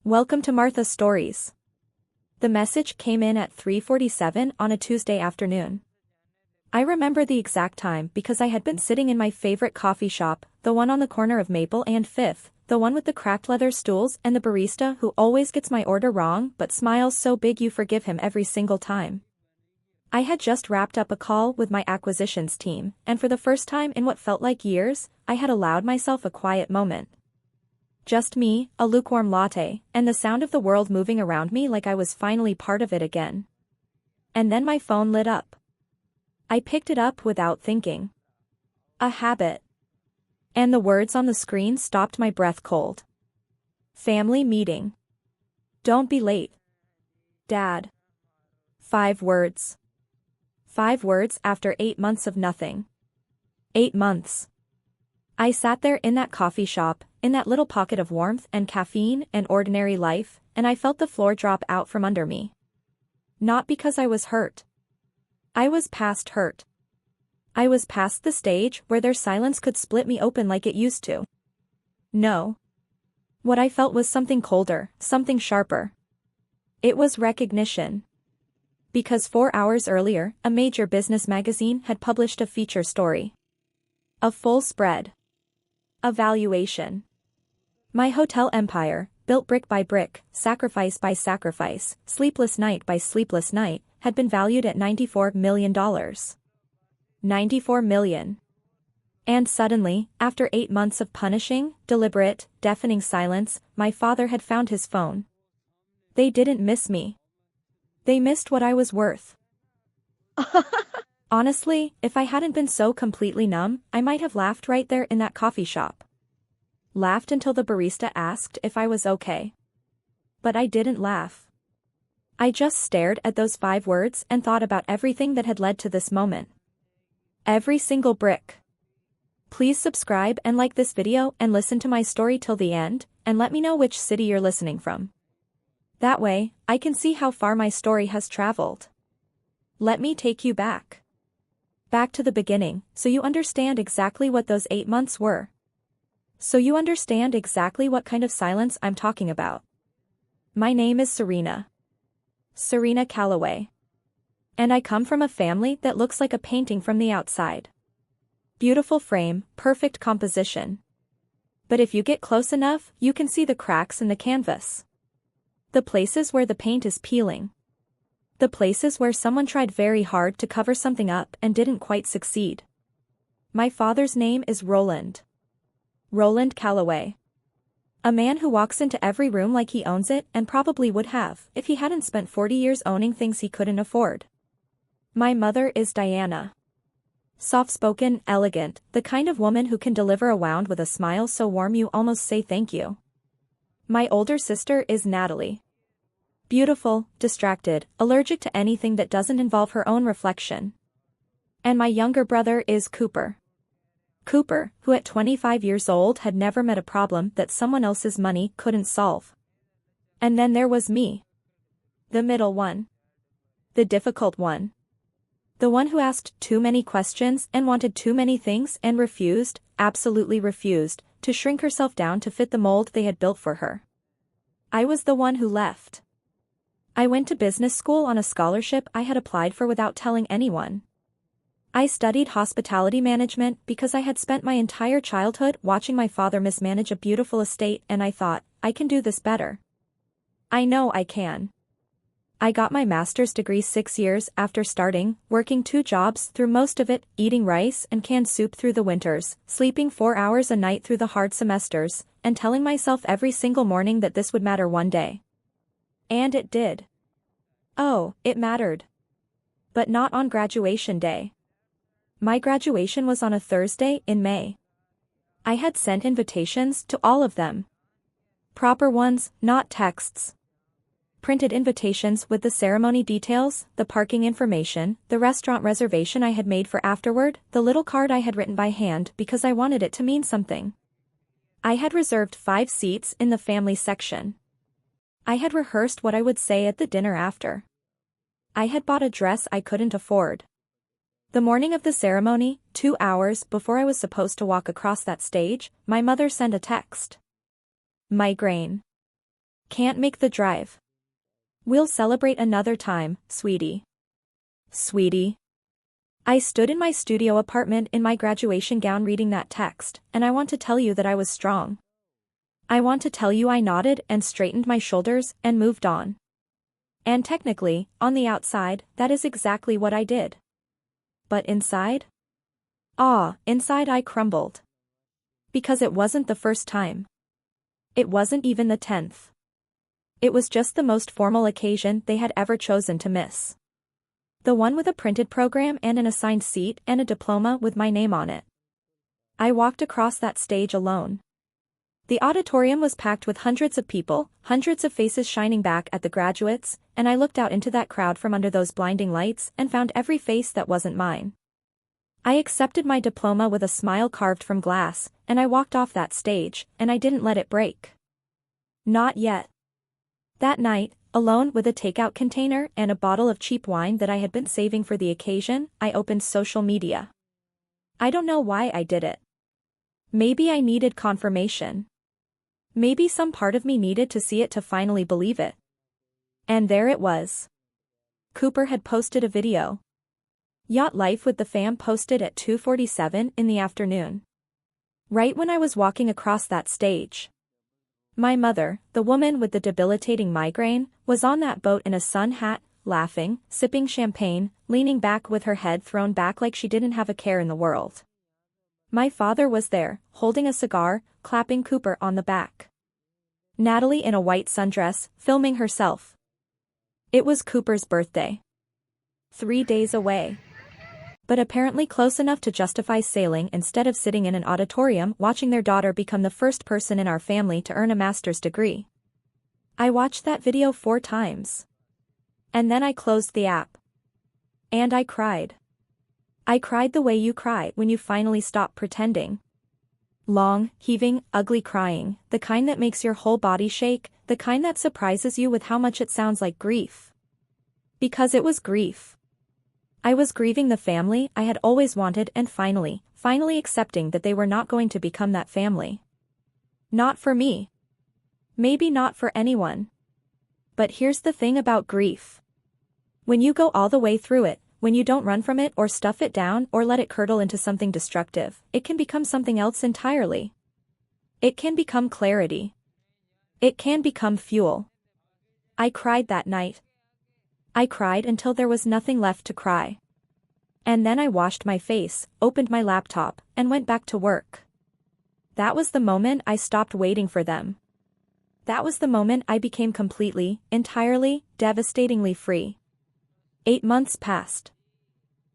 Welcome to Martha's Stories. The message came in at 3:47 on a Tuesday afternoon. I remember the exact time because I had been sitting in my favorite coffee shop, the one on the corner of Maple and Fifth, the one with the cracked leather stools and the barista who always gets my order wrong but smiles so big you forgive him every single time. I had just wrapped up a call with my acquisitions team, and for the first time in what felt like years, I had allowed myself a quiet moment. Just me, a lukewarm latte, and the sound of the world moving around me like I was finally part of it again. And then my phone lit up. I picked it up without thinking. A habit. And the words on the screen stopped my breath cold. Family meeting. Don't be late. Dad. 5 words. 5 words after 8 months of nothing. 8 months. I sat there in that coffee shop, in that little pocket of warmth and caffeine and ordinary life, and I felt the floor drop out from under me. Not because I was hurt. I was past hurt. I was past the stage where their silence could split me open like it used to. No. What I felt was something colder, something sharper. It was recognition. Because 4 hours earlier, a major business magazine had published a feature story. A full spread. A valuation. My hotel empire, built brick by brick, sacrifice by sacrifice, sleepless night by sleepless night, had been valued at $94 million. $94 million. And suddenly, after 8 months of punishing, deliberate, deafening silence, my father had found his phone. They didn't miss me. They missed what I was worth. Honestly, if I hadn't been so completely numb, I might have laughed right there in that coffee shop. Laughed until the barista asked if I was okay. But I didn't laugh. I just stared at those 5 words and thought about everything that had led to this moment. Every single brick. Please subscribe and like this video and listen to my story till the end, and let me know which city you're listening from. That way, I can see how far my story has traveled. Let me take you back. Back to the beginning, so you understand exactly what those 8 months were. So you understand exactly what kind of silence I'm talking about. My name is Serena. Serena Calloway. And I come from a family that looks like a painting from the outside. Beautiful frame, perfect composition. But if you get close enough, you can see the cracks in the canvas. The places where the paint is peeling. The places where someone tried very hard to cover something up and didn't quite succeed. My father's name is Roland. Roland Calloway. A man who walks into every room like he owns it and probably would have if he hadn't spent 40 years owning things he couldn't afford. My mother is Diana. Soft-spoken, elegant, the kind of woman who can deliver a wound with a smile so warm you almost say thank you. My older sister is Natalie. Beautiful, distracted, allergic to anything that doesn't involve her own reflection. And my younger brother is Cooper. Cooper, who at 25 years old had never met a problem that someone else's money couldn't solve. And then there was me. The middle one. The difficult one. The one who asked too many questions and wanted too many things and refused, absolutely refused, to shrink herself down to fit the mold they had built for her. I was the one who left. I went to business school on a scholarship I had applied for without telling anyone. I studied hospitality management because I had spent my entire childhood watching my father mismanage a beautiful estate, and I thought, I can do this better. I know I can. I got my master's degree 6 years after starting, working 2 jobs through most of it, eating rice and canned soup through the winters, sleeping 4 hours a night through the hard semesters, and telling myself every single morning that this would matter one day. And it did. Oh, it mattered. But not on graduation day. My graduation was on a Thursday in May. I had sent invitations to all of them. Proper ones, not texts. Printed invitations with the ceremony details, the parking information, the restaurant reservation I had made for afterward, the little card I had written by hand because I wanted it to mean something. I had reserved 5 seats in the family section. I had rehearsed what I would say at the dinner after. I had bought a dress I couldn't afford. The morning of the ceremony, 2 hours before I was supposed to walk across that stage, my mother sent a text. Migraine. Can't make the drive. We'll celebrate another time, sweetie. Sweetie. I stood in my studio apartment in my graduation gown reading that text, and I want to tell you that I was strong. I want to tell you I nodded and straightened my shoulders and moved on. And technically, on the outside, that is exactly what I did. But inside? Inside I crumbled. Because it wasn't the first time. It wasn't even the 10th. It was just the most formal occasion they had ever chosen to miss. The one with a printed program and an assigned seat and a diploma with my name on it. I walked across that stage alone. The auditorium was packed with hundreds of people, hundreds of faces shining back at the graduates, and I looked out into that crowd from under those blinding lights and found every face that wasn't mine. I accepted my diploma with a smile carved from glass, and I walked off that stage, and I didn't let it break. Not yet. That night, alone with a takeout container and a bottle of cheap wine that I had been saving for the occasion, I opened social media. I don't know why I did it. Maybe I needed confirmation. Maybe some part of me needed to see it to finally believe it. And there it was. Cooper had posted a video. Yacht Life with the Fam posted at 2:47 in the afternoon. Right when I was walking across that stage. My mother, the woman with the debilitating migraine, was on that boat in a sun hat, laughing, sipping champagne, leaning back with her head thrown back like she didn't have a care in the world. My father was there, holding a cigar, clapping Cooper on the back. Natalie in a white sundress, filming herself. It was Cooper's birthday. 3 days away. But apparently close enough to justify sailing instead of sitting in an auditorium watching their daughter become the first person in our family to earn a master's degree. I watched that video 4 times. And then I closed the app. And I cried. I cried the way you cry when you finally stop pretending. Long, heaving, ugly crying, the kind that makes your whole body shake, the kind that surprises you with how much it sounds like grief. Because it was grief. I was grieving the family I had always wanted and finally accepting that they were not going to become that family. Not for me. Maybe not for anyone. But here's the thing about grief. When you go all the way through it, when you don't run from it or stuff it down or let it curdle into something destructive, it can become something else entirely. It can become clarity. It can become fuel. I cried that night. I cried until there was nothing left to cry. And then I washed my face, opened my laptop, and went back to work. That was the moment I stopped waiting for them. That was the moment I became completely, entirely, devastatingly free. 8 months passed.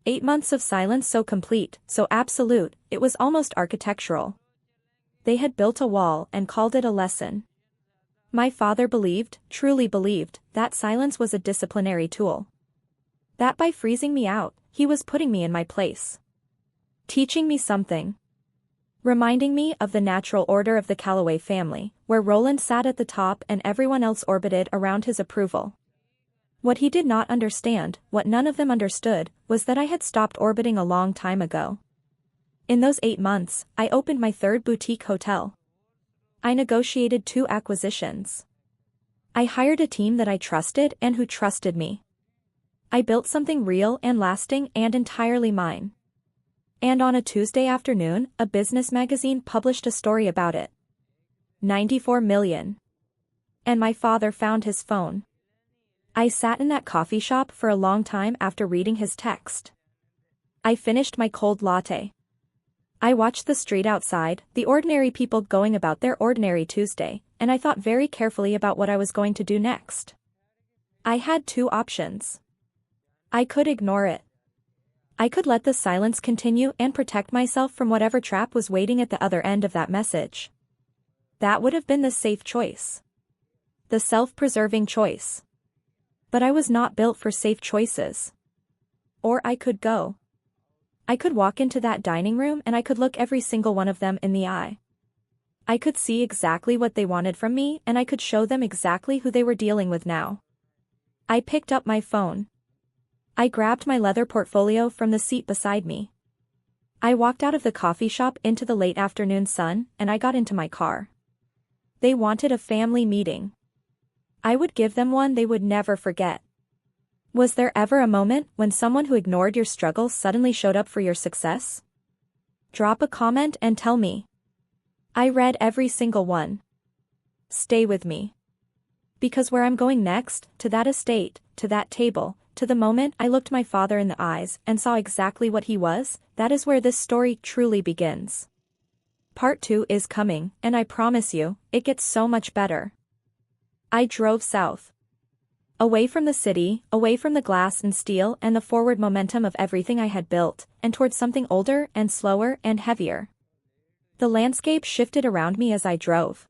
8 months of silence so complete, so absolute, it was almost architectural. They had built a wall and called it a lesson. My father believed, truly believed, that silence was a disciplinary tool. That by freezing me out, he was putting me in my place. Teaching me something. Reminding me of the natural order of the Calloway family, where Roland sat at the top and everyone else orbited around his approval. What he did not understand, what none of them understood, was that I had stopped orbiting a long time ago. In those 8 months, I opened my 3rd boutique hotel. I negotiated 2 acquisitions. I hired a team that I trusted and who trusted me. I built something real and lasting and entirely mine. And on a Tuesday afternoon, a business magazine published a story about it. 94 million. And my father found his phone. I sat in that coffee shop for a long time after reading his text. I finished my cold latte. I watched the street outside, the ordinary people going about their ordinary Tuesday, and I thought very carefully about what I was going to do next. I had 2 options. I could ignore it. I could let the silence continue and protect myself from whatever trap was waiting at the other end of that message. That would have been the safe choice. The self-preserving choice. But I was not built for safe choices. Or I could go. I could walk into that dining room and I could look every single one of them in the eye. I could see exactly what they wanted from me and I could show them exactly who they were dealing with now. I picked up my phone. I grabbed my leather portfolio from the seat beside me. I walked out of the coffee shop into the late afternoon sun and I got into my car. They wanted a family meeting. I would give them one they would never forget. Was there ever a moment when someone who ignored your struggles suddenly showed up for your success? Drop a comment and tell me. I read every single one. Stay with me. Because where I'm going next, to that estate, to that table, to the moment I looked my father in the eyes and saw exactly what he was, that is where this story truly begins. Part 2 is coming, and I promise you, it gets so much better. I drove south. Away from the city, away from the glass and steel and the forward momentum of everything I had built, and towards something older and slower and heavier. The landscape shifted around me as I drove.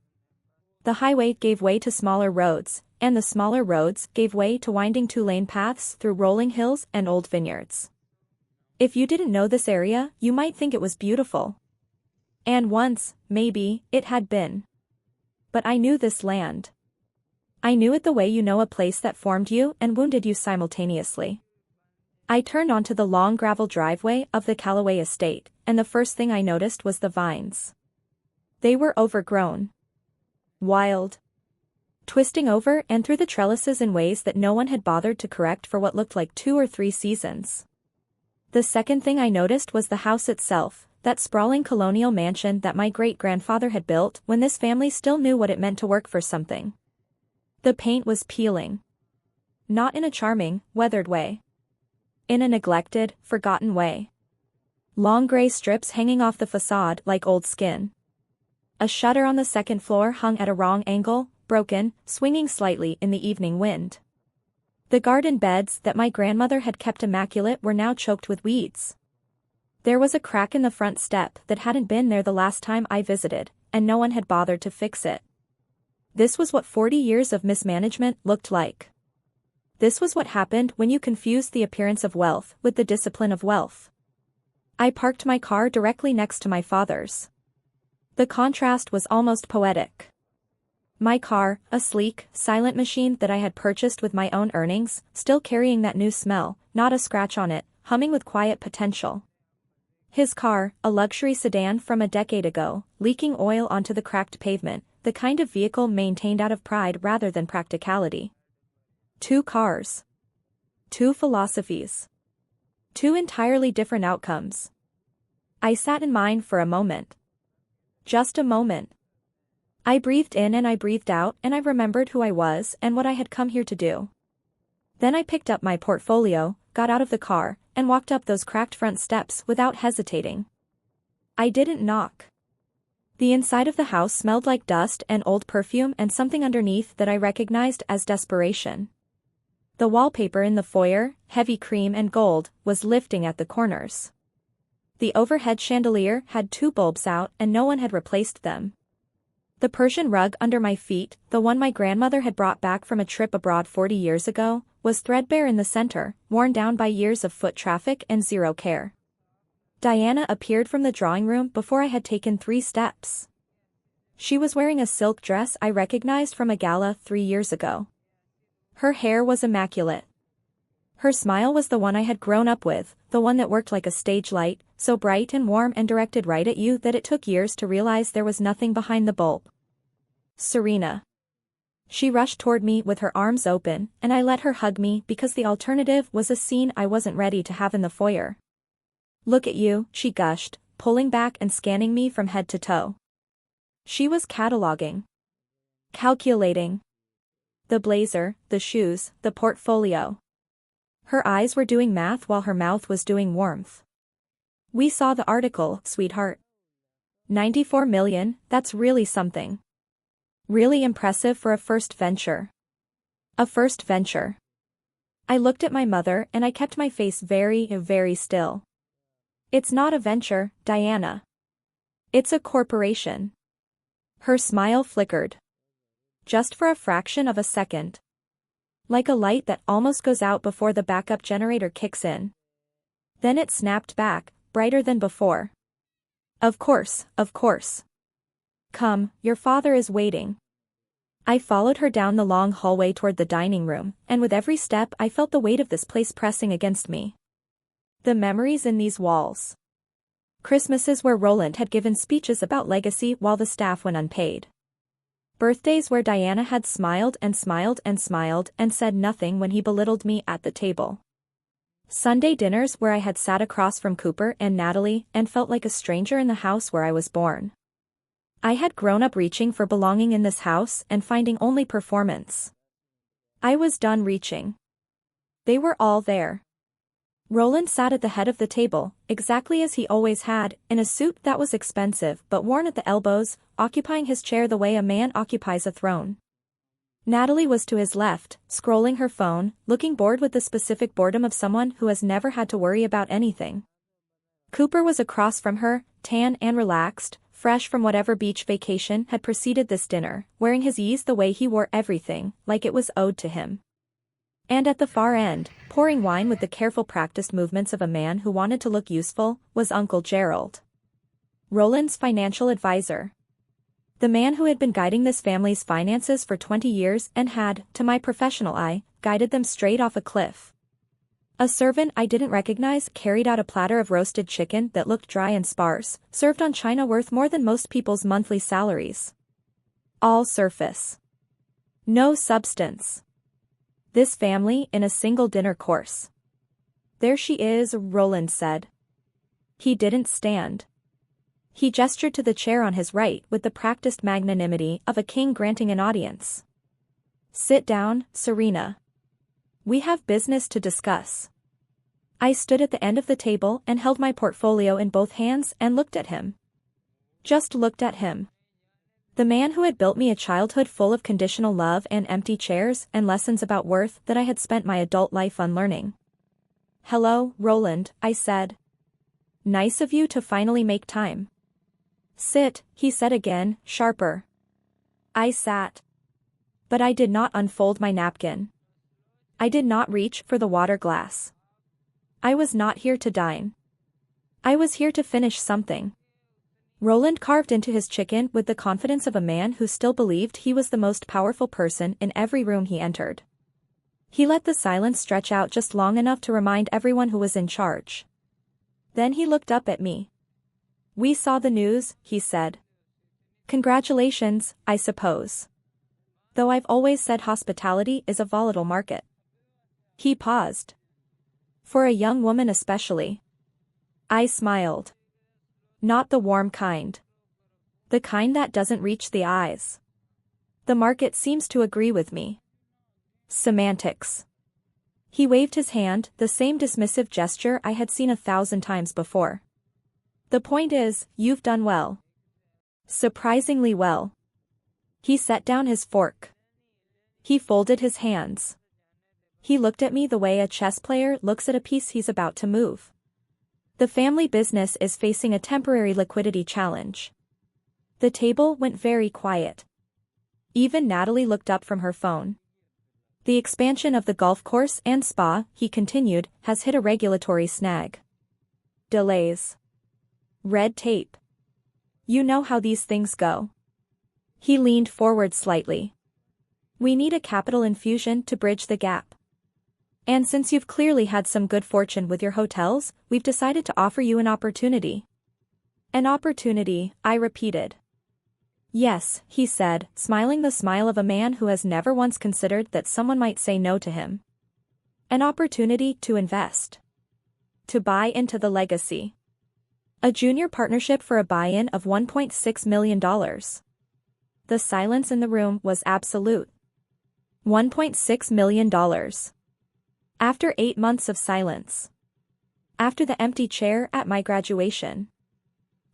The highway gave way to smaller roads, and the smaller roads gave way to winding two-lane paths through rolling hills and old vineyards. If you didn't know this area, you might think it was beautiful. And once, maybe, it had been. But I knew this land. I knew it the way you know a place that formed you and wounded you simultaneously. I turned onto the long gravel driveway of the Calloway estate, and the first thing I noticed was the vines. They were overgrown. Wild. Twisting over and through the trellises in ways that no one had bothered to correct for what looked like 2 or 3 seasons. The second thing I noticed was the house itself, that sprawling colonial mansion that my great-grandfather had built when this family still knew what it meant to work for something. The paint was peeling. Not in a charming, weathered way. In a neglected, forgotten way. Long gray strips hanging off the facade like old skin. A shutter on the second floor hung at a wrong angle, broken, swinging slightly in the evening wind. The garden beds that my grandmother had kept immaculate were now choked with weeds. There was a crack in the front step that hadn't been there the last time I visited, and no one had bothered to fix it. This was what 40 years of mismanagement looked like. This was what happened when you confused the appearance of wealth with the discipline of wealth. I parked my car directly next to my father's. The contrast was almost poetic. My car, a sleek, silent machine that I had purchased with my own earnings, still carrying that new smell, not a scratch on it, humming with quiet potential. His car, a luxury sedan from a decade ago, leaking oil onto the cracked pavement, the kind of vehicle maintained out of pride rather than practicality. 2 cars. 2 philosophies. 2 entirely different outcomes. I sat in mine for a moment. Just a moment. I breathed in and I breathed out and I remembered who I was and what I had come here to do. Then I picked up my portfolio, got out of the car, and walked up those cracked front steps without hesitating. I didn't knock. The inside of the house smelled like dust and old perfume and something underneath that I recognized as desperation. The wallpaper in the foyer, heavy cream and gold, was lifting at the corners. The overhead chandelier had 2 bulbs out and no one had replaced them. The Persian rug under my feet, the one my grandmother had brought back from a trip abroad 40 years ago, was threadbare in the center, worn down by years of foot traffic and zero care. Diana appeared from the drawing room before I had taken 3 steps. She was wearing a silk dress I recognized from a gala 3 years ago. Her hair was immaculate. Her smile was the one I had grown up with, the one that worked like a stage light, so bright and warm and directed right at you that it took years to realize there was nothing behind the bulb. Serena. She rushed toward me with her arms open, and I let her hug me because the alternative was a scene I wasn't ready to have in the foyer. "Look at you," she gushed, pulling back and scanning me from head to toe. She was cataloging. Calculating. The blazer, the shoes, the portfolio. Her eyes were doing math while her mouth was doing warmth. "We saw the article, sweetheart. 94 million, that's really something. Really impressive for a first venture." A first venture. I looked at my mother and I kept my face very, very still. "It's not a venture, Diana. It's a corporation." Her smile flickered. Just for a fraction of a second. Like a light that almost goes out before the backup generator kicks in. Then it snapped back, brighter than before. Of course. Come, your father is waiting." I followed her down the long hallway toward the dining room, and with every step I felt the weight of this place pressing against me. The memories in these walls. Christmases where Roland had given speeches about legacy while the staff went unpaid. Birthdays where Diana had smiled and smiled and smiled and said nothing when he belittled me at the table. Sunday dinners where I had sat across from Cooper and Natalie and felt like a stranger in the house where I was born. I had grown up reaching for belonging in this house and finding only performance. I was done reaching. They were all there. Roland sat at the head of the table, exactly as he always had, in a suit that was expensive but worn at the elbows, occupying his chair the way a man occupies a throne. Natalie was to his left, scrolling her phone, looking bored with the specific boredom of someone who has never had to worry about anything. Cooper was across from her, tan and relaxed, fresh from whatever beach vacation had preceded this dinner, wearing his ease the way he wore everything, like it was owed to him. And at the far end, pouring wine with the careful practiced movements of a man who wanted to look useful, was Uncle Gerald, Roland's financial advisor. The man who had been guiding this family's finances for 20 years and had, to my professional eye, guided them straight off a cliff. A servant I didn't recognize carried out a platter of roasted chicken that looked dry and sparse, served on china worth more than most people's monthly salaries. All surface. No substance. This family in a single dinner course. There she is, Roland said. He didn't stand. He gestured to the chair on his right with the practiced magnanimity of a king granting an audience. Sit down, Serena. We have business to discuss. I stood at the end of the table and held my portfolio in both hands and looked at him. Just looked at him. The man who had built me a childhood full of conditional love and empty chairs and lessons about worth that I had spent my adult life unlearning. Hello, Roland, I said. Nice of you to finally make time. Sit, he said again, sharper. I sat. But I did not unfold my napkin. I did not reach for the water glass. I was not here to dine. I was here to finish something. Roland carved into his chicken with the confidence of a man who still believed he was the most powerful person in every room he entered. He let the silence stretch out just long enough to remind everyone who was in charge. Then he looked up at me. We saw the news, he said. Congratulations, I suppose. Though I've always said hospitality is a volatile market. He paused. For a young woman especially. I smiled. Not the warm kind. The kind that doesn't reach the eyes. The market seems to agree with me. Semantics. He waved his hand, the same dismissive gesture I had seen 1,000 times before. The point is, you've done well. Surprisingly well. He set down his fork. He folded his hands. He looked at me the way a chess player looks at a piece he's about to move. The family business is facing a temporary liquidity challenge. The table went very quiet. Even Natalie looked up from her phone. The expansion of the golf course and spa, he continued, has hit a regulatory snag. Delays. Red tape. You know how these things go. He leaned forward slightly. We need a capital infusion to bridge the gap. And since you've clearly had some good fortune with your hotels, we've decided to offer you an opportunity. An opportunity, I repeated. Yes, he said, smiling the smile of a man who has never once considered that someone might say no to him. An opportunity to invest. To buy into the legacy. A junior partnership for a buy-in of $1.6 million. The silence in the room was absolute. $1.6 million. After 8 months of silence. After the empty chair at my graduation.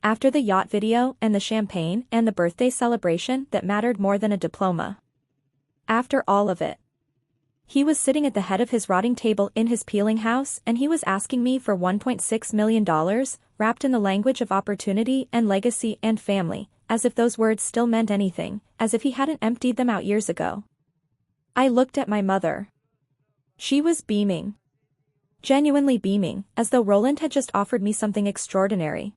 After the yacht video and the champagne and the birthday celebration that mattered more than a diploma. After all of it. He was sitting at the head of his rotting table in his peeling house and he was asking me for $1.6 million, wrapped in the language of opportunity and legacy and family, as if those words still meant anything, as if he hadn't emptied them out years ago. I looked at my mother. She was beaming. Genuinely beaming, as though Roland had just offered me something extraordinary.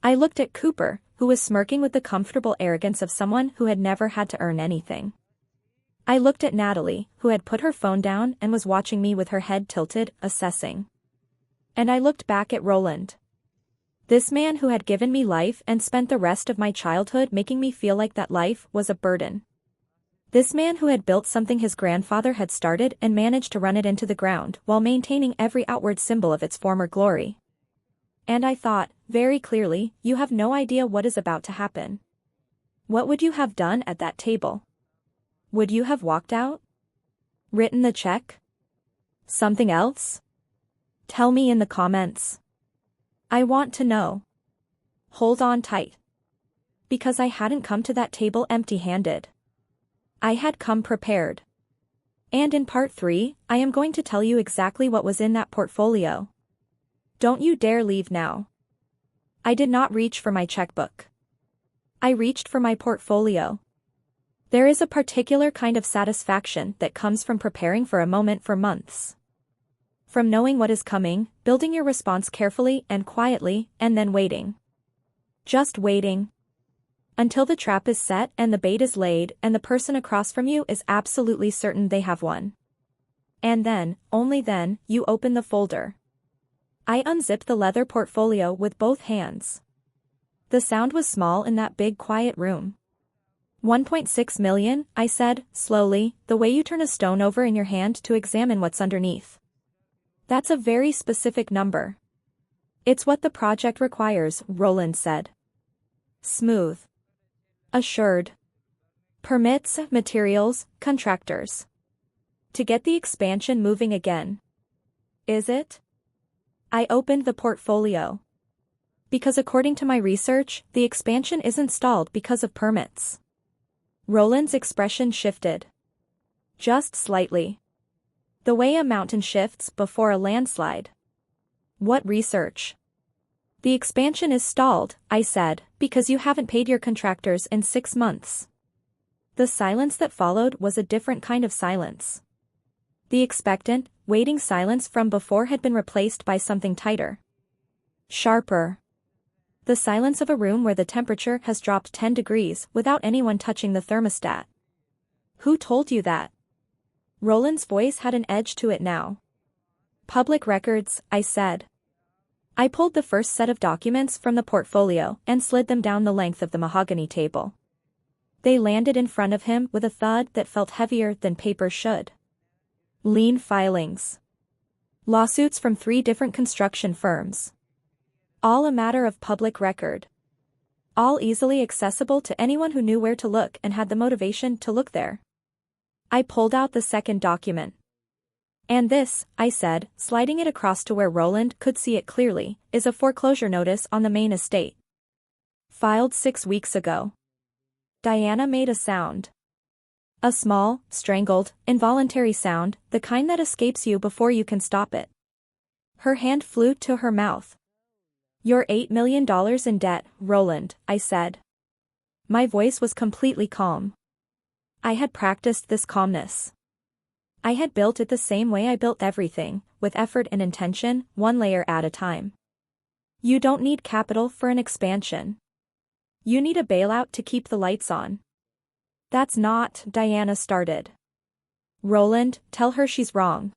I looked at Cooper, who was smirking with the comfortable arrogance of someone who had never had to earn anything. I looked at Natalie, who had put her phone down and was watching me with her head tilted, assessing. And I looked back at Roland. This man who had given me life and spent the rest of my childhood making me feel like that life was a burden. This man who had built something his grandfather had started and managed to run it into the ground while maintaining every outward symbol of its former glory. And I thought, very clearly, you have no idea what is about to happen. What would you have done at that table? Would you have walked out? Written the check? Something else? Tell me in the comments. I want to know. Hold on tight. Because I hadn't come to that table empty-handed. I had come prepared. And in part 3, I am going to tell you exactly what was in that portfolio. Don't you dare leave now. I did not reach for my checkbook. I reached for my portfolio. There is a particular kind of satisfaction that comes from preparing for a moment for months. From knowing what is coming, building your response carefully and quietly, and then waiting. Just waiting. Until the trap is set and the bait is laid and the person across from you is absolutely certain they have won. And then, only then, you open the folder. I unzipped the leather portfolio with both hands. The sound was small in that big quiet room. 1.6 million, I said, slowly, the way you turn a stone over in your hand to examine what's underneath. That's a very specific number. It's what the project requires, Roland said. Smooth. Assured. Permits, materials, contractors. To get the expansion moving again. Is it? I opened the portfolio. Because according to my research, the expansion isn't stalled because of permits. Roland's expression shifted. Just slightly. The way a mountain shifts before a landslide. What research? The expansion is stalled, I said, because you haven't paid your contractors in 6 months. The silence that followed was a different kind of silence. The expectant, waiting silence from before had been replaced by something tighter. Sharper. The silence of a room where the temperature has dropped 10 degrees without anyone touching the thermostat. Who told you that? Roland's voice had an edge to it now. Public records, I said. I pulled the first set of documents from the portfolio and slid them down the length of the mahogany table. They landed in front of him with a thud that felt heavier than paper should. Lien filings. Lawsuits from 3 different construction firms. All a matter of public record. All easily accessible to anyone who knew where to look and had the motivation to look there. I pulled out the second document. And this, I said, sliding it across to where Roland could see it clearly, is a foreclosure notice on the main estate. Filed 6 weeks ago. Diana made a sound. A small, strangled, involuntary sound, the kind that escapes you before you can stop it. Her hand flew to her mouth. You're $8 million in debt, Roland, I said. My voice was completely calm. I had practiced this calmness. I had built it the same way I built everything, with effort and intention, 1 layer at a time. You don't need capital for an expansion. You need a bailout to keep the lights on. That's not, Diana started. Roland, tell her she's wrong.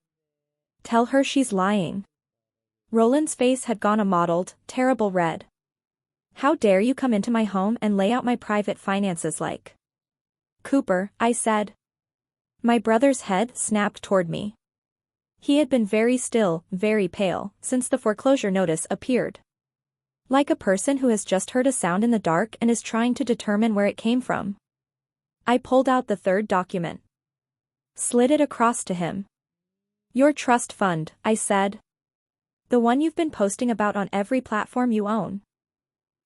Tell her she's lying. Roland's face had gone a mottled, terrible red. How dare you come into my home and lay out my private finances like? Cooper, I said. My brother's head snapped toward me. He had been very still, very pale, since the foreclosure notice appeared. Like a person who has just heard a sound in the dark and is trying to determine where it came from. I pulled out the third document. Slid it across to him. Your trust fund, I said. The one you've been posting about on every platform you own.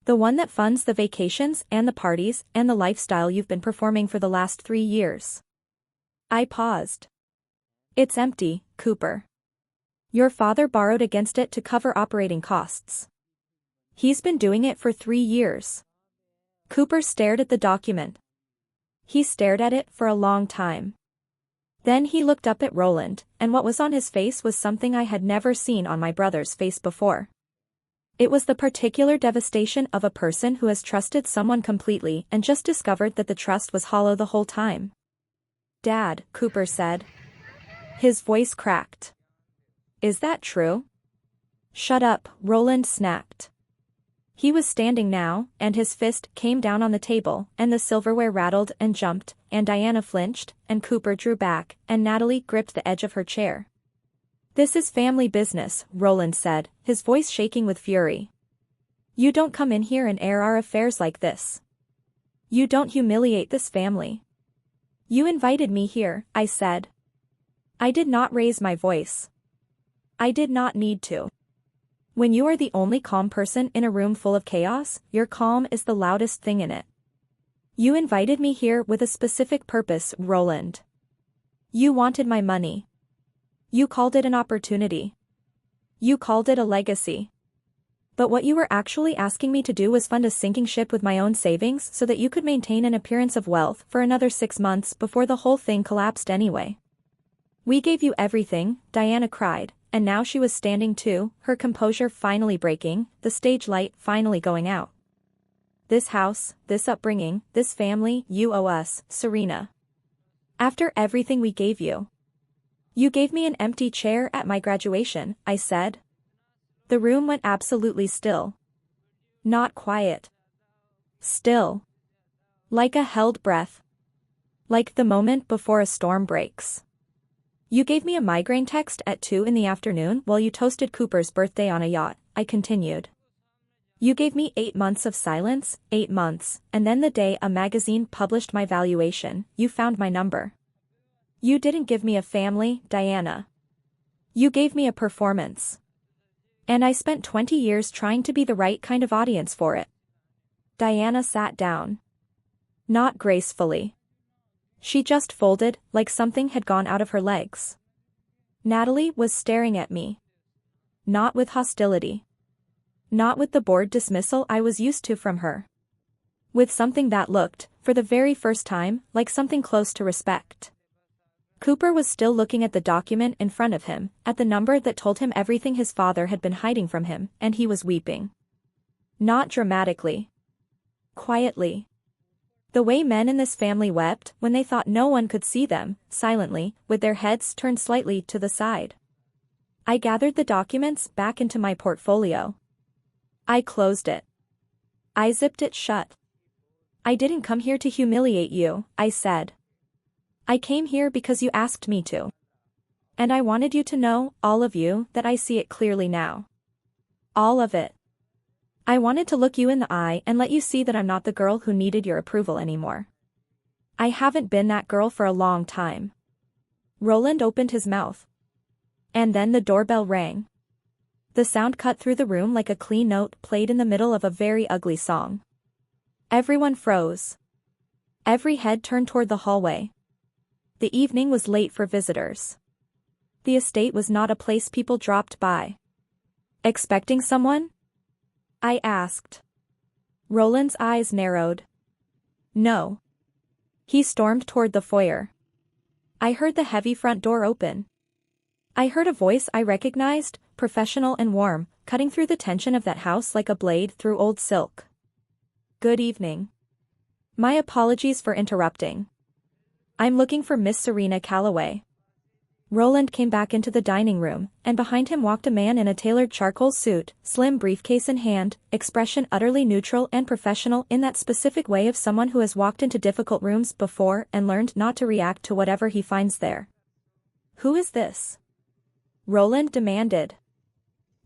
The one that funds the vacations and the parties and the lifestyle you've been performing for the last 3 years. I paused. It's empty, Cooper. Your father borrowed against it to cover operating costs. He's been doing it for 3 years. Cooper stared at the document. He stared at it for a long time. Then he looked up at Roland, and what was on his face was something I had never seen on my brother's face before. It was the particular devastation of a person who has trusted someone completely and just discovered that the trust was hollow the whole time. Dad, Cooper said. His voice cracked. Is that true? Shut up, Roland snapped. He was standing now, and his fist came down on the table, and the silverware rattled and jumped, and Diana flinched, and Cooper drew back, and Natalie gripped the edge of her chair. "This is family business," Roland said, his voice shaking with fury. "You don't come in here and air our affairs like this. You don't humiliate this family." "You invited me here," I said. I did not raise my voice. I did not need to. When you are the only calm person in a room full of chaos, your calm is the loudest thing in it. "You invited me here with a specific purpose, Roland. You wanted my money. You called it an opportunity. You called it a legacy. But what you were actually asking me to do was fund a sinking ship with my own savings so that you could maintain an appearance of wealth for another 6 months before the whole thing collapsed anyway." "We gave you everything," Diana cried, and now she was standing too, her composure finally breaking, the stage light finally going out. "This house, this upbringing, this family, you owe us, Serena. After everything we gave you. You gave me an empty chair at my graduation," I said. The room went absolutely still. Not quiet. Still. Like a held breath. Like the moment before a storm breaks. "You gave me a migraine text at 2 in the afternoon while you toasted Cooper's birthday on a yacht," I continued. "You gave me 8 months of silence, 8 months, and then the day a magazine published my valuation, you found my number. You didn't give me a family, Diana. You gave me a performance. And I spent 20 years trying to be the right kind of audience for it." Diana sat down. Not gracefully. She just folded, like something had gone out of her legs. Natalie was staring at me. Not with hostility. Not with the bored dismissal I was used to from her. With something that looked, for the very first time, like something close to respect. Cooper was still looking at the document in front of him, at the number that told him everything his father had been hiding from him, and he was weeping. Not dramatically. Quietly. The way men in this family wept when they thought no one could see them, silently, with their heads turned slightly to the side. I gathered the documents back into my portfolio. I closed it. I zipped it shut. "I didn't come here to humiliate you," I said. "I came here because you asked me to. And I wanted you to know, all of you, that I see it clearly now. All of it. I wanted to look you in the eye and let you see that I'm not the girl who needed your approval anymore. I haven't been that girl for a long time." Roland opened his mouth. And then the doorbell rang. The sound cut through the room like a clean note played in the middle of a very ugly song. Everyone froze. Every head turned toward the hallway. The evening was late for visitors. The estate was not a place people dropped by. "Expecting someone?" I asked. Roland's eyes narrowed. "No." He stormed toward the foyer. I heard the heavy front door open. I heard a voice I recognized, professional and warm, cutting through the tension of that house like a blade through old silk. "Good evening. My apologies for interrupting. I'm looking for Miss Serena Calloway." Roland came back into the dining room, and behind him walked a man in a tailored charcoal suit, slim briefcase in hand, expression utterly neutral and professional in that specific way of someone who has walked into difficult rooms before and learned not to react to whatever he finds there. "Who is this?" Roland demanded.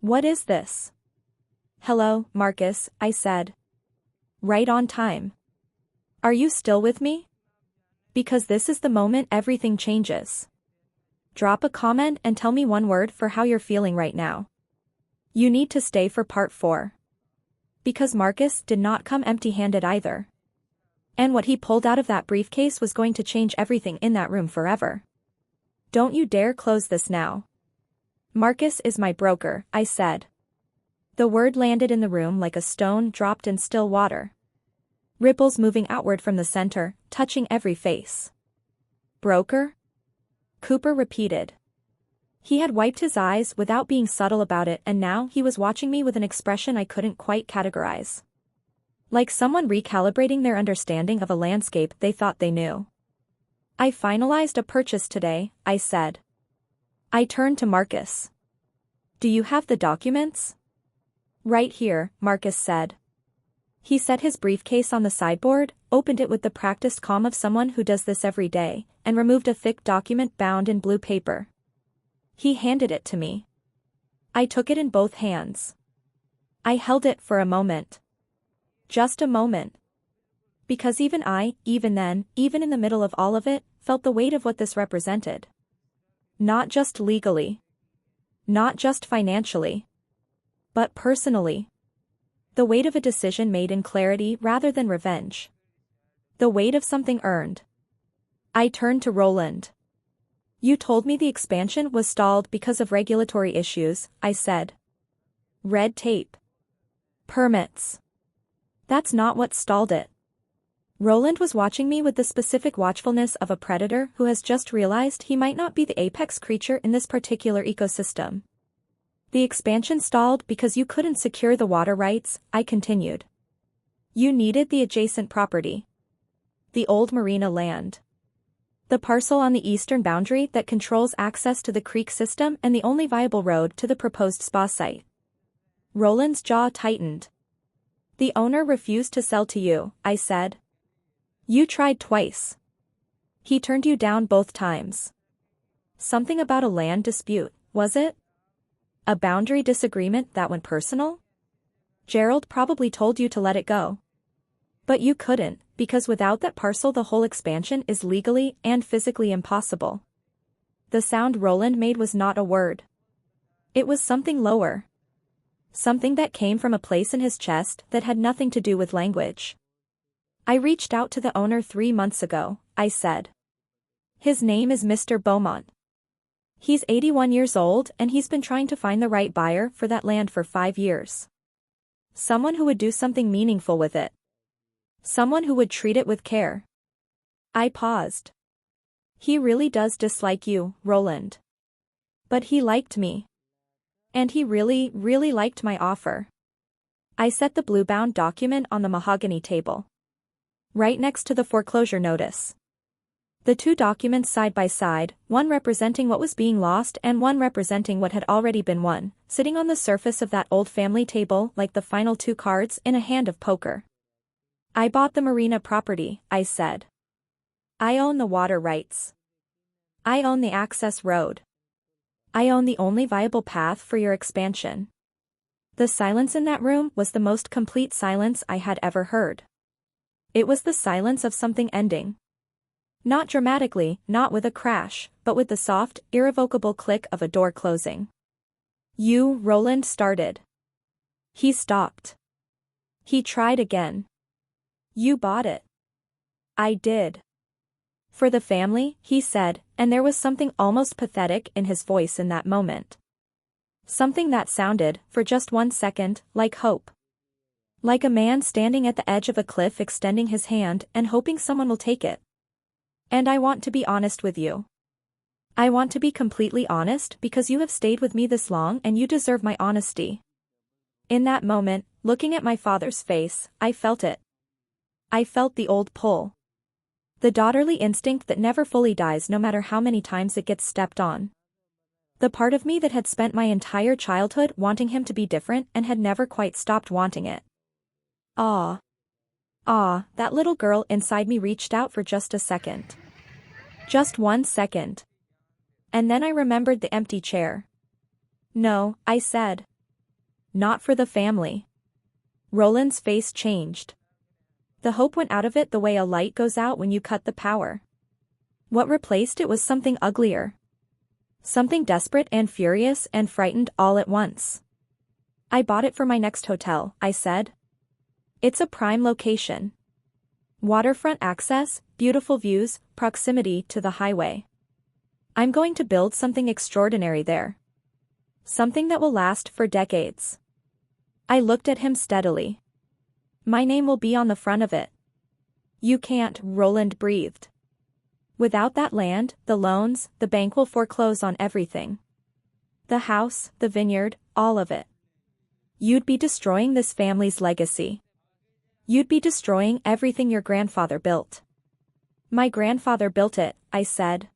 "What is this?" "Hello, Marcus," I said. "Right on time. Are you still with me? Because this is the moment everything changes. Drop a comment and tell me one word for how you're feeling right now. You need to stay for part 4. Because Marcus did not come empty-handed either. And what he pulled out of that briefcase was going to change everything in that room forever. Don't you dare close this now. Marcus is my broker, I said. The word landed in the room like a stone dropped in still water. Ripples moving outward from the center, touching every face. Broker? Cooper repeated. He had wiped his eyes without being subtle about it, and now he was watching me with an expression I couldn't quite categorize. Like someone recalibrating their understanding of a landscape they thought they knew. I finalized a purchase today, I said. I turned to Marcus. Do you have the documents? Right here, Marcus said. He set his briefcase on the sideboard, opened it with the practiced calm of someone who does this every day, and removed a thick document bound in blue paper. He handed it to me. I took it in both hands. I held it for a moment. Just a moment. Because even then, even in the middle of all of it, felt the weight of what this represented. Not just legally. Not just financially. But personally. The weight of a decision made in clarity rather than revenge. The weight of something earned. I turned to Roland. You told me the expansion was stalled because of regulatory issues, I said. Red tape. Permits. That's not what stalled it. Roland was watching me with the specific watchfulness of a predator who has just realized he might not be the apex creature in this particular ecosystem. The expansion stalled because you couldn't secure the water rights, I continued. You needed the adjacent property. The old marina land. The parcel on the eastern boundary that controls access to the creek system and the only viable road to the proposed spa site. Roland's jaw tightened. The owner refused to sell to you, I said. You tried twice. He turned you down both times. Something about a land dispute, was it? A boundary disagreement that went personal? Gerald probably told you to let it go. But you couldn't, because without that parcel the whole expansion is legally and physically impossible. The sound Roland made was not a word. It was something lower. Something that came from a place in his chest that had nothing to do with language. I reached out to the owner 3 months ago, I said. His name is Mr. Beaumont. He's 81 years old and he's been trying to find the right buyer for that land for 5 years. Someone who would do something meaningful with it. Someone who would treat it with care. I paused. He really does dislike you, Roland. But he liked me. And he really, really liked my offer. I set the blue-bound document on the mahogany table. Right next to the foreclosure notice. The 2 documents side by side, one representing what was being lost and one representing what had already been won, sitting on the surface of that old family table like the final 2 cards in a hand of poker. I bought the marina property, I said. I own the water rights. I own the access road. I own the only viable path for your expansion. The silence in that room was the most complete silence I had ever heard. It was the silence of something ending. Not dramatically, not with a crash, but with the soft, irrevocable click of a door closing. You, Roland started. He stopped. He tried again. You bought it. I did. For the family, he said, and there was something almost pathetic in his voice in that moment. Something that sounded, for just 1 second, like hope. Like a man standing at the edge of a cliff extending his hand and hoping someone will take it. And I want to be honest with you. I want to be completely honest because you have stayed with me this long and you deserve my honesty. In that moment, looking at my father's face, I felt it. I felt the old pull. The daughterly instinct that never fully dies no matter how many times it gets stepped on. The part of me that had spent my entire childhood wanting him to be different and had never quite stopped wanting it. Ah. Ah, that little girl inside me reached out for just a second. Just 1 second. And then I remembered the empty chair. No, I said. Not for the family. Roland's face changed. The hope went out of it the way a light goes out when you cut the power. What replaced it was something uglier. Something desperate and furious and frightened all at once. I bought it for my next hotel, I said. It's a prime location. Waterfront access, beautiful views, proximity to the highway. I'm going to build something extraordinary there. Something that will last for decades. I looked at him steadily. My name will be on the front of it. You can't, Roland breathed. Without that land, the loans, the bank will foreclose on everything. The house, the vineyard, all of it. You'd be destroying this family's legacy. You'd be destroying everything your grandfather built. My grandfather built it, I said.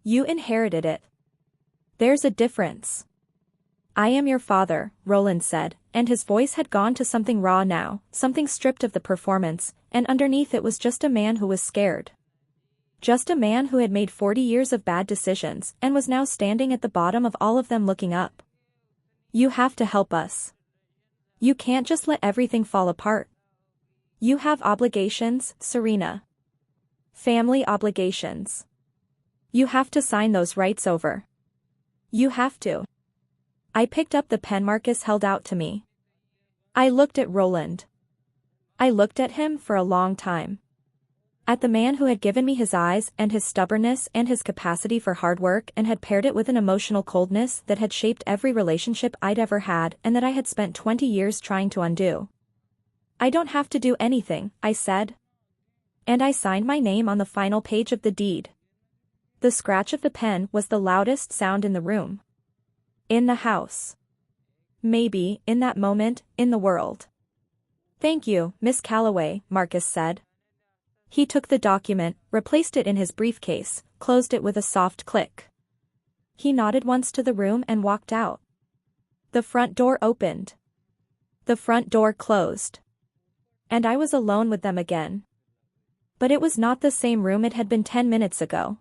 You inherited it. There's a difference. I am your father, Roland said, and his voice had gone to something raw now, something stripped of the performance, and underneath it was just a man who was scared. Just a man who had made 40 years of bad decisions and was now standing at the bottom of all of them looking up. You have to help us. You can't just let everything fall apart. You have obligations, Serena. Family obligations. You have to sign those rights over. You have to. I picked up the pen Marcus held out to me. I looked at Roland. I looked at him for a long time. At the man who had given me his eyes and his stubbornness and his capacity for hard work and had paired it with an emotional coldness that had shaped every relationship I'd ever had and that I had spent 20 years trying to undo. I don't have to do anything, I said. And I signed my name on the final page of the deed. The scratch of the pen was the loudest sound in the room. In the house. Maybe, in that moment, in the world. Thank you, Miss Calloway, Marcus said. He took the document, replaced it in his briefcase, closed it with a soft click. He nodded once to the room and walked out. The front door opened. The front door closed. And I was alone with them again. But it was not the same room it had been 10 minutes ago.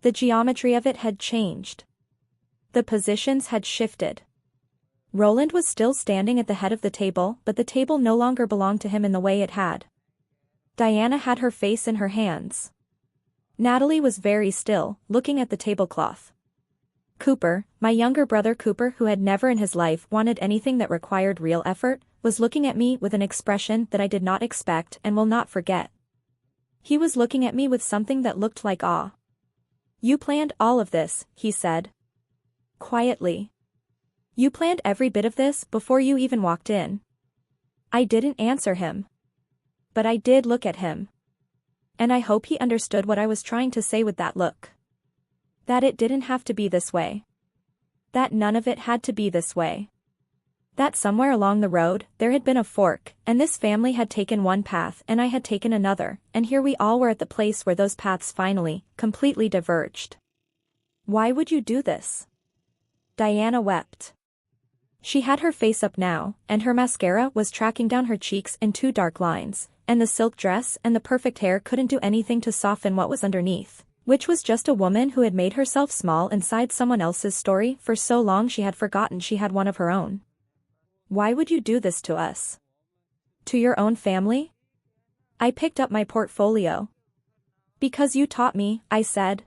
The geometry of it had changed. The positions had shifted. Roland was still standing at the head of the table, but the table no longer belonged to him in the way it had. Diana had her face in her hands. Natalie was very still, looking at the tablecloth. Cooper, my younger brother Cooper, who had never in his life wanted anything that required real effort, was looking at me with an expression that I did not expect and will not forget. He was looking at me with something that looked like awe. You planned all of this, he said. Quietly. You planned every bit of this before you even walked in. I didn't answer him. But I did look at him. And I hope he understood what I was trying to say with that look. That it didn't have to be this way. That none of it had to be this way. That somewhere along the road, there had been a fork, and this family had taken one path and I had taken another, and here we all were at the place where those paths finally, completely diverged. Why would you do this? Diana wept. She had her face up now, and her mascara was tracking down her cheeks in 2 dark lines, and the silk dress and the perfect hair couldn't do anything to soften what was underneath, which was just a woman who had made herself small inside someone else's story for so long she had forgotten she had one of her own. Why would you do this to us? To your own family? I picked up my portfolio. Because you taught me, I said.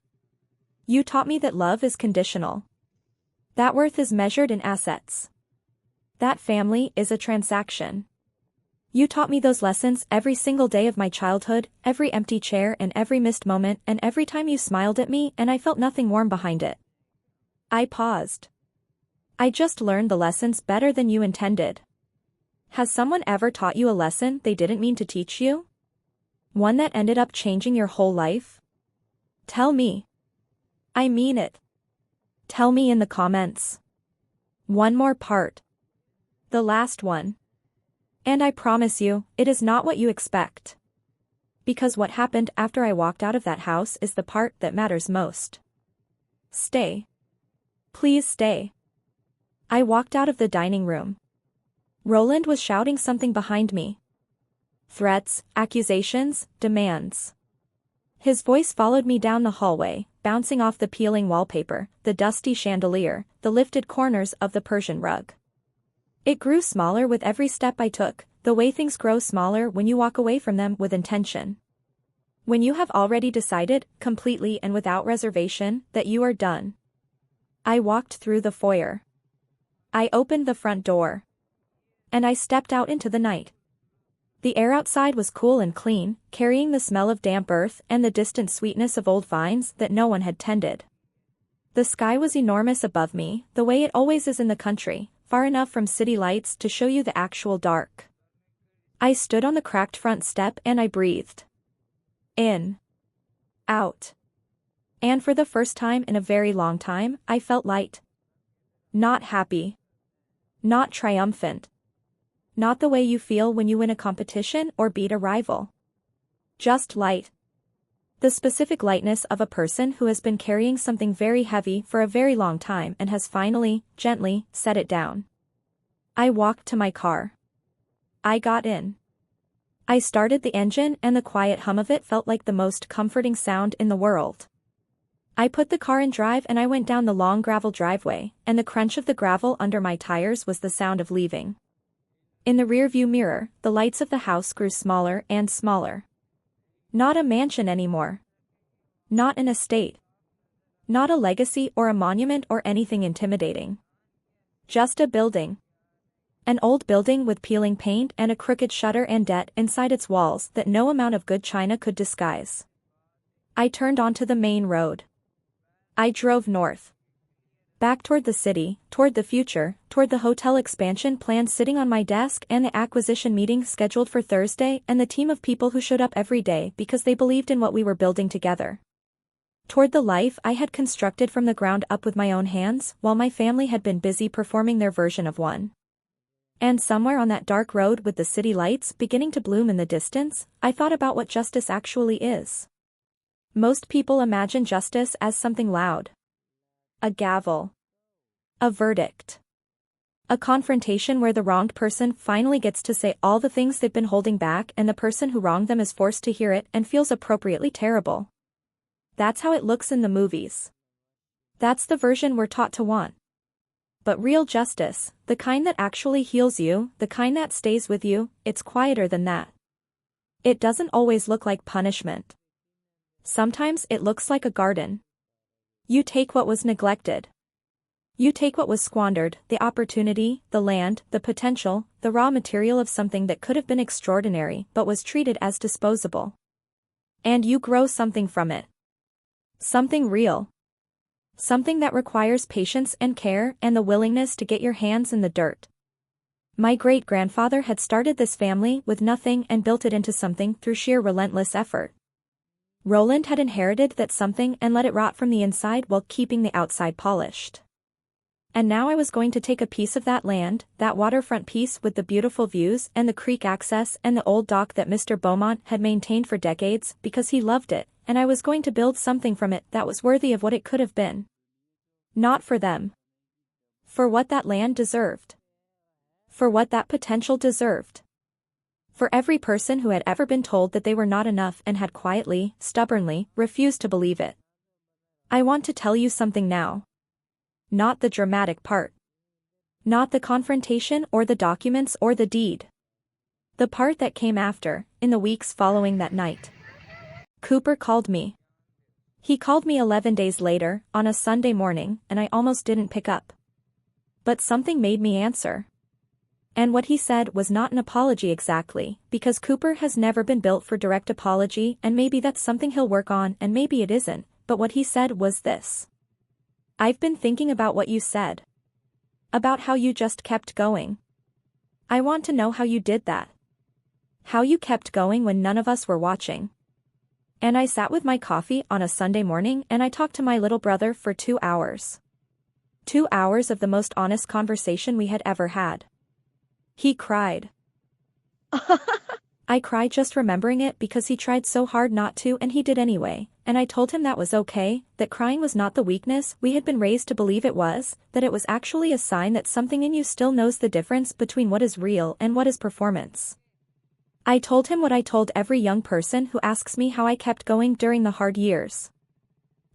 You taught me that love is conditional. That worth is measured in assets. That family is a transaction. You taught me those lessons every single day of my childhood, every empty chair and every missed moment and every time you smiled at me and I felt nothing warm behind it. I paused. I just learned the lessons better than you intended. Has someone ever taught you a lesson they didn't mean to teach you? One that ended up changing your whole life? Tell me. I mean it. Tell me in the comments. One more part. The last one. And I promise you, it is not what you expect. Because what happened after I walked out of that house is the part that matters most. Stay. Please stay. I walked out of the dining room. Roland was shouting something behind me. Threats, accusations, demands. His voice followed me down the hallway, bouncing off the peeling wallpaper, the dusty chandelier, the lifted corners of the Persian rug. It grew smaller with every step I took, the way things grow smaller when you walk away from them with intention. When you have already decided, completely and without reservation, that you are done. I walked through the foyer. I opened the front door. And I stepped out into the night. The air outside was cool and clean, carrying the smell of damp earth and the distant sweetness of old vines that no one had tended. The sky was enormous above me, the way it always is in the country, far enough from city lights to show you the actual dark. I stood on the cracked front step and I breathed. In. Out. And for the first time in a very long time, I felt light. Not happy. Not triumphant. Not the way you feel when you win a competition or beat a rival. Just light. The specific lightness of a person who has been carrying something very heavy for a very long time and has finally, gently, set it down. I walked to my car. I got in. I started the engine and the quiet hum of it felt like the most comforting sound in the world. I put the car in drive and I went down the long gravel driveway, and the crunch of the gravel under my tires was the sound of leaving. In the rearview mirror, the lights of the house grew smaller and smaller. Not a mansion anymore. Not an estate. Not a legacy or a monument or anything intimidating. Just a building. An old building with peeling paint and a crooked shutter and debt inside its walls that no amount of good china could disguise. I turned onto the main road. I drove north. Back toward the city, toward the future, toward the hotel expansion plan sitting on my desk and the acquisition meeting scheduled for Thursday and the team of people who showed up every day because they believed in what we were building together. Toward the life I had constructed from the ground up with my own hands while my family had been busy performing their version of one. And somewhere on that dark road with the city lights beginning to bloom in the distance, I thought about what justice actually is. Most people imagine justice as something loud. A gavel. A verdict. A confrontation where the wronged person finally gets to say all the things they've been holding back and the person who wronged them is forced to hear it and feels appropriately terrible. That's how it looks in the movies. That's the version we're taught to want. But real justice, the kind that actually heals you, the kind that stays with you, it's quieter than that. It doesn't always look like punishment. Sometimes it looks like a garden. You take what was neglected. You take what was squandered, the opportunity, the land, the potential, the raw material of something that could have been extraordinary but was treated as disposable. And you grow something from it. Something real. Something that requires patience and care and the willingness to get your hands in the dirt. My great-grandfather had started this family with nothing and built it into something through sheer relentless effort. Roland had inherited that something and let it rot from the inside while keeping the outside polished. And now I was going to take a piece of that land, that waterfront piece with the beautiful views and the creek access and the old dock that Mr. Beaumont had maintained for decades because he loved it, and I was going to build something from it that was worthy of what it could have been. Not for them. For what that land deserved. For what that potential deserved. For every person who had ever been told that they were not enough and had quietly, stubbornly, refused to believe it. I want to tell you something now. Not the dramatic part. Not the confrontation or the documents or the deed. The part that came after, in the weeks following that night. Cooper called me. He called me 11 days later, on a Sunday morning, and I almost didn't pick up. But something made me answer. And what he said was not an apology exactly, because Cooper has never been built for direct apology and maybe that's something he'll work on and maybe it isn't, but what he said was this. I've been thinking about what you said. About how you just kept going. I want to know how you did that. How you kept going when none of us were watching. And I sat with my coffee on a Sunday morning and I talked to my little brother for 2 hours. 2 hours of the most honest conversation we had ever had. He cried. I cried just remembering it because he tried so hard not to and he did anyway, and I told him that was okay, that crying was not the weakness we had been raised to believe it was, that it was actually a sign that something in you still knows the difference between what is real and what is performance. I told him what I told every young person who asks me how I kept going during the hard years.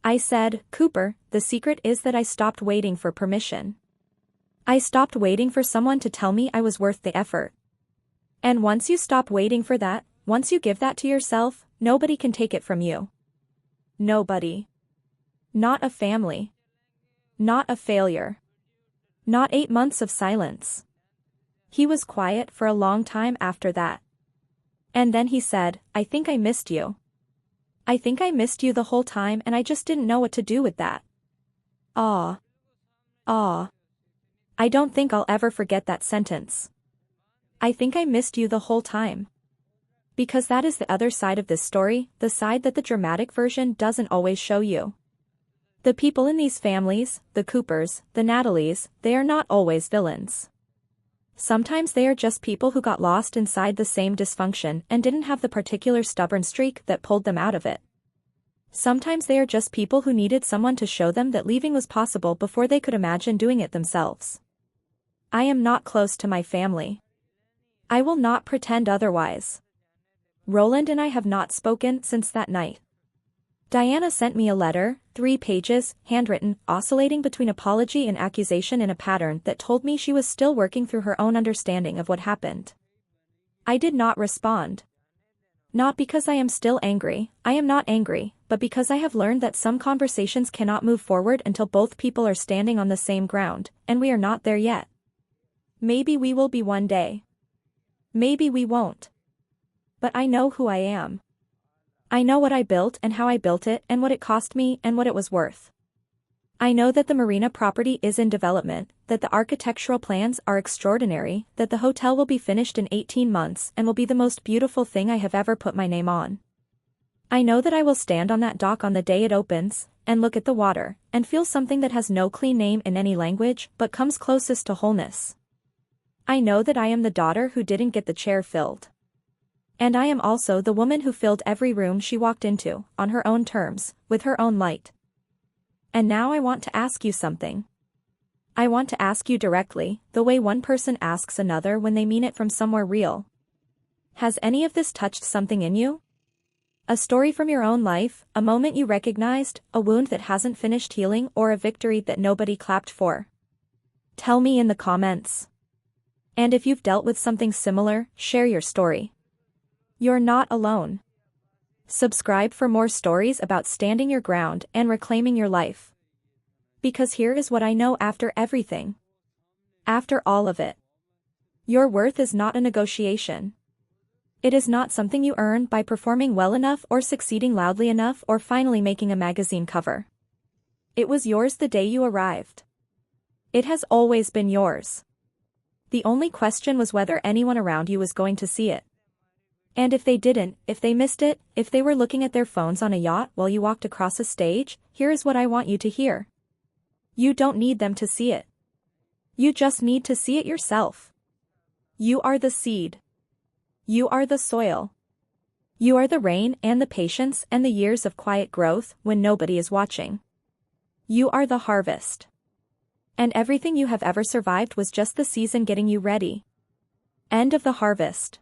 I said, Cooper, the secret is that I stopped waiting for permission. I stopped waiting for someone to tell me I was worth the effort. And once you stop waiting for that, once you give that to yourself, nobody can take it from you. Nobody. Not a family. Not a failure. Not 8 months of silence. He was quiet for a long time after that. And then he said, I think I missed you. I think I missed you the whole time and I just didn't know what to do with that. Aw. Aw. I don't think I'll ever forget that sentence. I think I missed you the whole time. Because that is the other side of this story, the side that the dramatic version doesn't always show you. The people in these families, the Coopers, the Natalies, they are not always villains. Sometimes they are just people who got lost inside the same dysfunction and didn't have the particular stubborn streak that pulled them out of it. Sometimes they are just people who needed someone to show them that leaving was possible before they could imagine doing it themselves. I am not close to my family. I will not pretend otherwise. Roland and I have not spoken since that night. Diana sent me a letter, 3 pages, handwritten, oscillating between apology and accusation in a pattern that told me she was still working through her own understanding of what happened. I did not respond. Not because I am still angry, I am not angry, but because I have learned that some conversations cannot move forward until both people are standing on the same ground, and we are not there yet. Maybe we will be one day. Maybe we won't. But I know who I am. I know what I built and how I built it and what it cost me and what it was worth. I know that the marina property is in development, that the architectural plans are extraordinary, that the hotel will be finished in 18 months and will be the most beautiful thing I have ever put my name on. I know that I will stand on that dock on the day it opens, and look at the water, and feel something that has no clean name in any language but comes closest to wholeness. I know that I am the daughter who didn't get the chair filled. And I am also the woman who filled every room she walked into, on her own terms, with her own light. And now I want to ask you something. I want to ask you directly, the way one person asks another when they mean it from somewhere real. Has any of this touched something in you? A story from your own life, a moment you recognized, a wound that hasn't finished healing, or a victory that nobody clapped for? Tell me in the comments. And if you've dealt with something similar, share your story. You're not alone. Subscribe for more stories about standing your ground and reclaiming your life. Because here is what I know after everything. After all of it. Your worth is not a negotiation. It is not something you earn by performing well enough or succeeding loudly enough or finally making a magazine cover. It was yours the day you arrived. It has always been yours. The only question was whether anyone around you was going to see it. And if they didn't, if they missed it, if they were looking at their phones on a yacht while you walked across a stage, here is what I want you to hear. You don't need them to see it. You just need to see it yourself. You are the seed. You are the soil. You are the rain and the patience and the years of quiet growth when nobody is watching. You are the harvest. And everything you have ever survived was just the season getting you ready. End of the harvest.